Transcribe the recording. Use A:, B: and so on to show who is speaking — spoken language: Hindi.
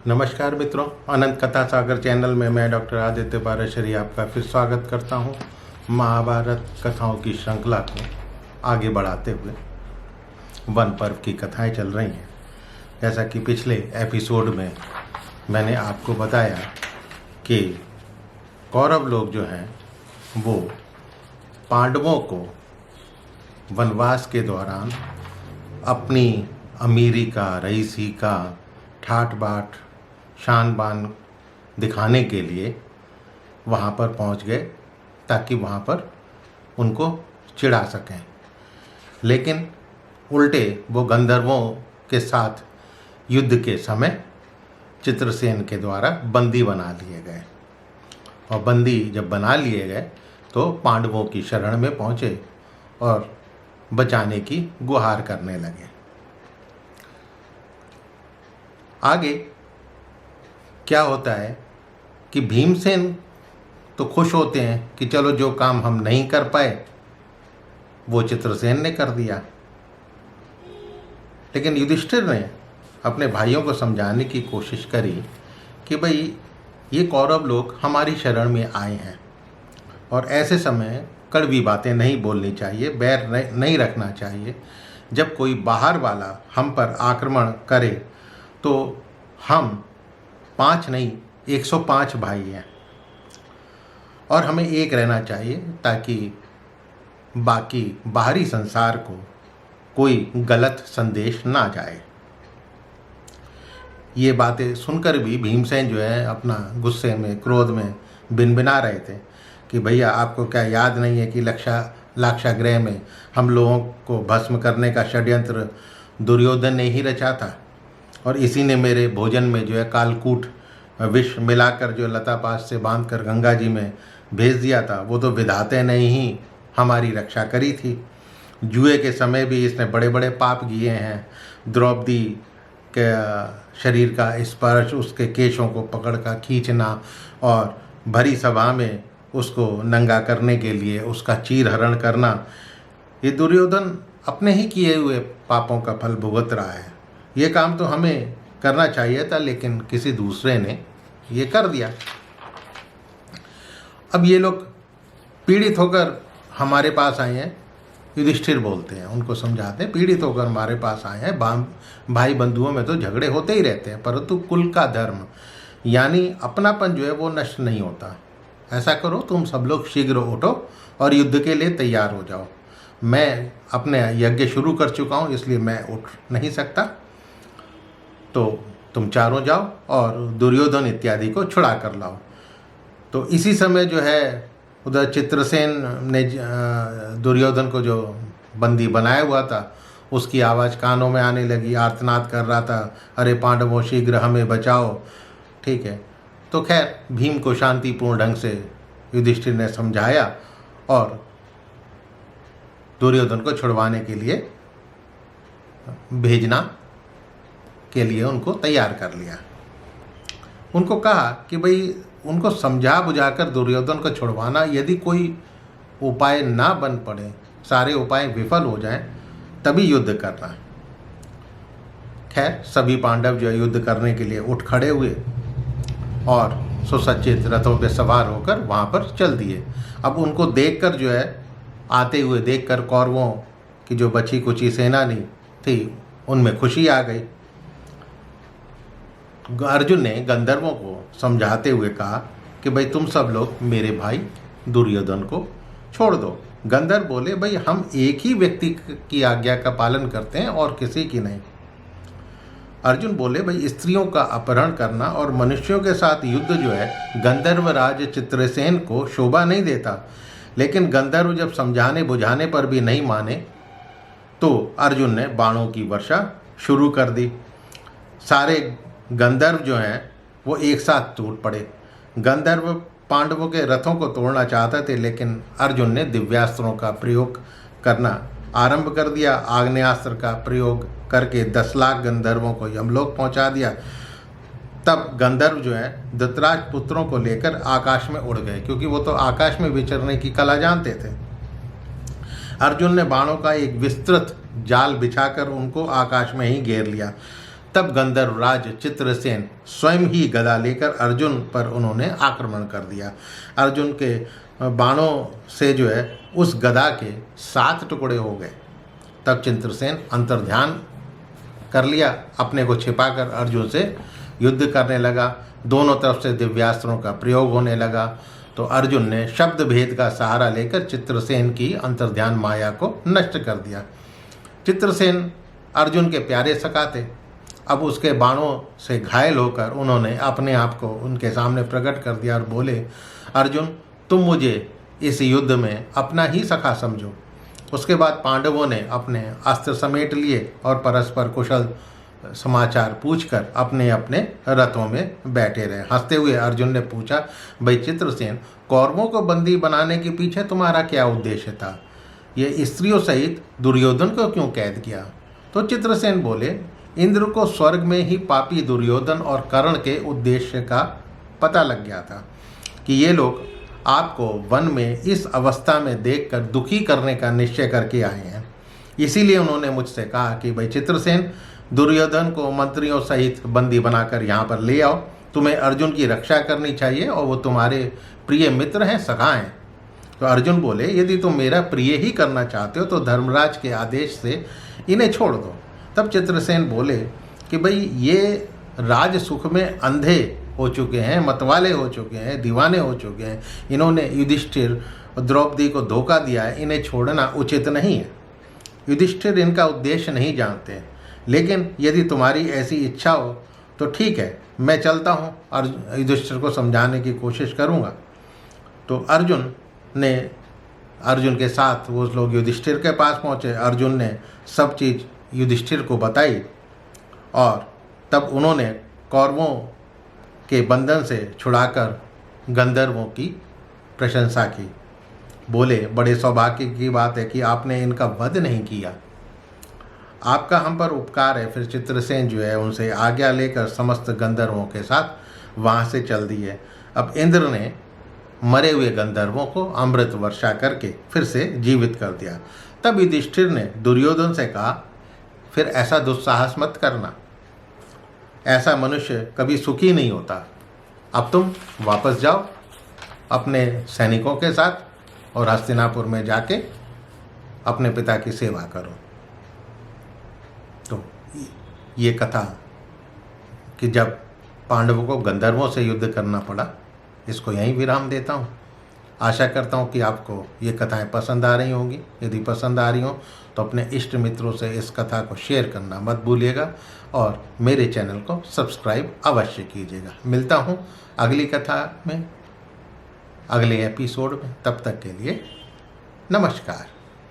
A: नमस्कार मित्रों, अनंत कथा सागर चैनल में मैं डॉक्टर आदित्य पाराशरी आपका फिर स्वागत करता हूं। महाभारत कथाओं की श्रृंखला को आगे बढ़ाते हुए वन पर्व की कथाएं चल रही हैं। जैसा कि पिछले एपिसोड में मैंने आपको बताया कि कौरव लोग जो हैं वो पांडवों को वनवास के दौरान अपनी अमीरी का, रईसी का ठाट बाट, शान बान दिखाने के लिए वहाँ पर पहुँच गए ताकि वहाँ पर उनको चिढ़ा सकें। लेकिन उल्टे वो गंधर्वों के साथ युद्ध के समय चित्रसेन के द्वारा बंदी बना लिए गए, और बंदी जब बना लिए गए तो पांडवों की शरण में पहुँचे और बचाने की गुहार करने लगे। आगे क्या होता है कि भीमसेन तो खुश होते हैं कि चलो जो काम हम नहीं कर पाए वो चित्रसेन ने कर दिया। लेकिन युधिष्ठिर ने अपने भाइयों को समझाने की कोशिश करी कि भाई ये कौरव लोग हमारी शरण में आए हैं और ऐसे समय कड़वी बातें नहीं बोलनी चाहिए, बैर नहीं रखना चाहिए। जब कोई बाहर वाला हम पर आक्रमण करे तो हम 5 नहीं 105 भाई हैं और हमें एक रहना चाहिए ताकि बाकी बाहरी संसार को कोई गलत संदेश ना जाए। ये बातें सुनकर भी भीमसेन जो है अपना गुस्से में, क्रोध में बिनबिना रहे थे कि भैया आपको क्या याद नहीं है कि लाक्षागृह में हम लोगों को भस्म करने का षड्यंत्र दुर्योधन ने ही रचा था, और इसी ने मेरे भोजन में जो है कालकूट विष मिलाकर जो लतापास से बांधकर गंगा जी में भेज दिया था, वो तो विधाते ने ही हमारी रक्षा करी थी। जुए के समय भी इसने बड़े बड़े पाप किए हैं। द्रौपदी के शरीर का स्पर्श, उसके केशों को पकड़ कर खींचना और भरी सभा में उसको नंगा करने के लिए उसका चीरहरण करना, ये दुर्योधन अपने ही किए हुए पापों का फल भुगत रहा है। ये काम तो हमें करना चाहिए था, लेकिन किसी दूसरे ने ये कर दिया। अब ये लोग पीड़ित होकर हमारे पास आए हैं, युधिष्ठिर बोलते हैं, उनको समझाते हैं, पीड़ित होकर हमारे पास आए हैं। भाई बंधुओं में तो झगड़े होते ही रहते हैं, परंतु कुल का धर्म यानी अपनापन जो है वो नष्ट नहीं होता। ऐसा करो, तुम सब लोग शीघ्र उठो और युद्ध के लिए तैयार हो जाओ। मैं अपने यज्ञ शुरू कर चुका हूँ, इसलिए मैं उठ नहीं सकता, तो तुम चारों जाओ और दुर्योधन इत्यादि को छुड़ा कर लाओ। तो इसी समय जो है उधर चित्रसेन ने दुर्योधन को जो बंदी बनाया हुआ था उसकी आवाज़ कानों में आने लगी, आर्तनाद कर रहा था, अरे पांडवों शीघ्र हमें बचाओ। ठीक है, तो खैर भीम को शांतिपूर्ण ढंग से युधिष्ठिर ने समझाया और दुर्योधन को छुड़वाने के लिए भेजना के लिए उनको तैयार कर लिया। उनको कहा कि भाई उनको समझा बुझाकर दुर्योधन को छुड़वाना, यदि कोई उपाय ना बन पड़े, सारे उपाय विफल हो जाएं, तभी युद्ध करना। खैर सभी पांडव जो युद्ध करने के लिए उठ खड़े हुए और सुसज्जित रथों पर सवार होकर वहाँ पर चल दिए। अब उनको देखकर जो है, आते हुए देखकर कौरवों की जो बची कुची सेनानी थी उनमें खुशी आ गई। अर्जुन ने गंधर्वों को समझाते हुए कहा कि भाई तुम सब लोग मेरे भाई दुर्योधन को छोड़ दो। गंधर्व बोले, भाई हम एक ही व्यक्ति की आज्ञा का पालन करते हैं और किसी की नहीं। अर्जुन बोले, भाई स्त्रियों का अपहरण करना और मनुष्यों के साथ युद्ध जो है गंधर्व राज चित्रसेन को शोभा नहीं देता। लेकिन गंधर्व जब समझाने बुझाने पर भी नहीं माने तो अर्जुन ने बाणों की वर्षा शुरू कर दी। सारे गंधर्व जो हैं वो एक साथ टूट पड़े। गंधर्व पांडवों के रथों को तोड़ना चाहते थे, लेकिन अर्जुन ने दिव्यास्त्रों का प्रयोग करना आरंभ कर दिया। आग्नेयास्त्र का प्रयोग करके 10 लाख गंधर्वों को यमलोक पहुंचा दिया। तब गंधर्व जो है धृतराज पुत्रों को लेकर आकाश में उड़ गए, क्योंकि वो तो आकाश में विचरने की कला जानते थे। अर्जुन ने बाणों का एक विस्तृत जाल बिछाकर उनको आकाश में ही घेर लिया। तब गंधर्वराज चित्रसेन स्वयं ही गदा लेकर अर्जुन पर उन्होंने आक्रमण कर दिया। अर्जुन के बाणों से जो है उस गदा के 7 टुकड़े हो गए। तब चित्रसेन अंतर्ध्यान कर लिया, अपने को छिपाकर अर्जुन से युद्ध करने लगा। दोनों तरफ से दिव्यास्त्रों का प्रयोग होने लगा। तो अर्जुन ने शब्द भेद का सहारा लेकर चित्रसेन की अंतर्ध्यान माया को नष्ट कर दिया। चित्रसेन अर्जुन के प्यारे सखा थे। अब उसके बाणों से घायल होकर उन्होंने अपने आप को उनके सामने प्रकट कर दिया और बोले, अर्जुन तुम मुझे इस युद्ध में अपना ही सखा समझो। उसके बाद पांडवों ने अपने अस्त्र समेट लिए और परस्पर कुशल समाचार पूछकर अपने अपने रथों में बैठे रहे। हंसते हुए अर्जुन ने पूछा, भाई चित्रसेन, कौरवों को बंदी बनाने के पीछे तुम्हारा क्या उद्देश्य था? ये स्त्रियों सहित दुर्योधन को क्यों कैद किया? तो चित्रसेन बोले, इंद्र को स्वर्ग में ही पापी दुर्योधन और कर्ण के उद्देश्य का पता लग गया था कि ये लोग आपको वन में इस अवस्था में देखकर दुखी करने का निश्चय करके आए हैं। इसीलिए उन्होंने मुझसे कहा कि भाई चित्रसेन, दुर्योधन को मंत्रियों सहित बंदी बनाकर यहाँ पर ले आओ। तुम्हें अर्जुन की रक्षा करनी चाहिए और वो तुम्हारे प्रिय मित्र हैं, सखा हैं। तो अर्जुन बोले, यदि तुम मेरा प्रिय ही करना चाहते हो तो धर्मराज के आदेश से इन्हें छोड़ दो। तब चित्रसेन बोले कि भाई ये राज सुख में अंधे हो चुके हैं, मतवाले हो चुके हैं, दीवाने हो चुके हैं। इन्होंने युधिष्ठिर और द्रौपदी को धोखा दिया है, इन्हें छोड़ना उचित नहीं है। युधिष्ठिर इनका उद्देश्य नहीं जानते, लेकिन यदि तुम्हारी ऐसी इच्छा हो तो ठीक है, मैं चलता हूँ और युधिष्ठिर को समझाने की कोशिश करूँगा। तो अर्जुन के साथ वो लोग युधिष्ठिर के पास पहुँचे। अर्जुन ने सब चीज़ युधिष्ठिर को बताई और तब उन्होंने कौरवों के बंधन से छुड़ाकर गंधर्वों की प्रशंसा की। बोले, बड़े सौभाग्य की बात है कि आपने इनका वध नहीं किया, आपका हम पर उपकार है। फिर चित्रसेन जो है उनसे आज्ञा लेकर समस्त गंधर्वों के साथ वहाँ से चल दिए। अब इंद्र ने मरे हुए गंधर्वों को अमृत वर्षा करके फिर से जीवित कर दिया। तब युधिष्ठिर ने दुर्योधन से कहा, फिर ऐसा दुस्साहस मत करना, ऐसा मनुष्य कभी सुखी नहीं होता। अब तुम वापस जाओ अपने सैनिकों के साथ और हस्तिनापुर में जाके अपने पिता की सेवा करो। तो ये कथा कि जब पांडवों को गंधर्वों से युद्ध करना पड़ा, इसको यहीं विराम देता हूँ। आशा करता हूँ कि आपको ये कथाएं पसंद आ रही होंगी। यदि पसंद आ रही हो तो अपने इष्ट मित्रों से इस कथा को शेयर करना मत भूलिएगा और मेरे चैनल को सब्सक्राइब अवश्य कीजिएगा। मिलता हूँ अगली कथा में, अगले एपिसोड में। तब तक के लिए नमस्कार।